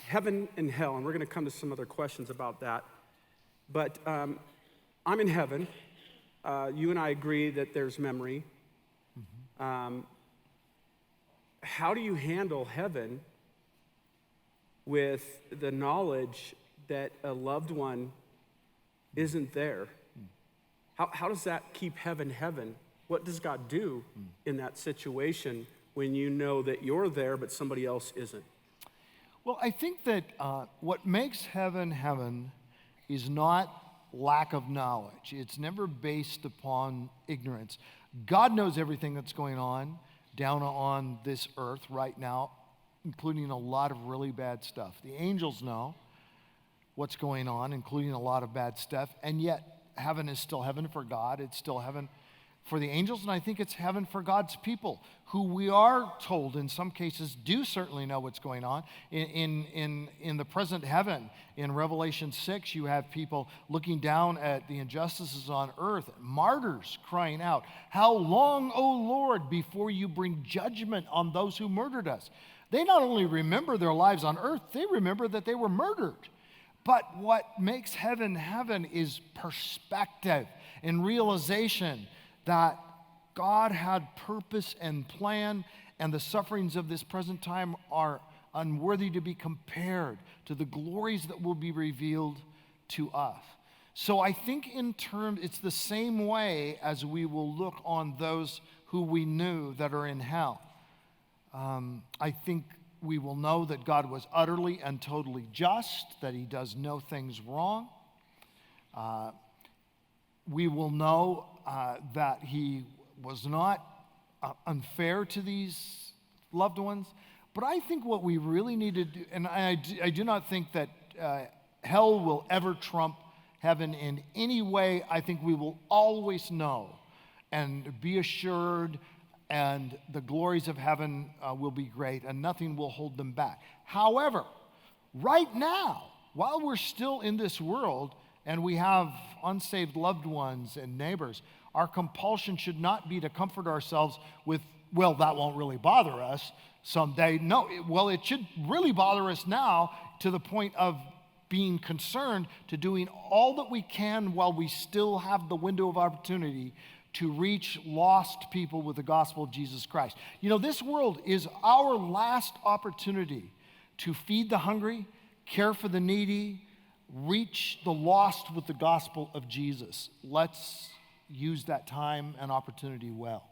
heaven and hell, and we're going to come to some other questions about that. But I'm in heaven. You and I agree that there's memory. How do you handle heaven with the knowledge that a loved one isn't there? How does that keep heaven heaven? What does God do in that situation when you know that you're there but somebody else isn't? Well, I think that what makes heaven heaven is not lack of knowledge. It's never based upon ignorance. God knows everything that's going on down on this earth right now, including a lot of really bad stuff. The angels know what's going on, including a lot of bad stuff, and yet heaven is still heaven for God. It's still heaven for the angels, and I think it's heaven for God's people, who we are told in some cases do certainly know what's going on. In the present heaven, in Revelation 6, you have people looking down at the injustices on earth, martyrs crying out, "How long, O Lord, before you bring judgment on those who murdered us?" They not only remember their lives on earth, they remember that they were murdered. But what makes heaven heaven is perspective and realization that God had purpose and plan, and the sufferings of this present time are unworthy to be compared to the glories that will be revealed to us. So I think in terms, it's the same way as we will look on those who we knew that are in hell. I think we will know that God was utterly and totally just, that he does no things wrong. We will know that he was not unfair to these loved ones. But I think what we really need to do, and I do not think that hell will ever trump heaven in any way. I think we will always know and be assured, and the glories of heaven will be great, and nothing will hold them back. However, right now, while we're still in this world, and we have unsaved loved ones and neighbors, our compulsion should not be to comfort ourselves with, well, that won't really bother us someday. No, it should really bother us now, to the point of being concerned, to doing all that we can while we still have the window of opportunity to reach lost people with the gospel of Jesus Christ. You know, this world is our last opportunity to feed the hungry, care for the needy, reach the lost with the gospel of Jesus. Let's use that time and opportunity well.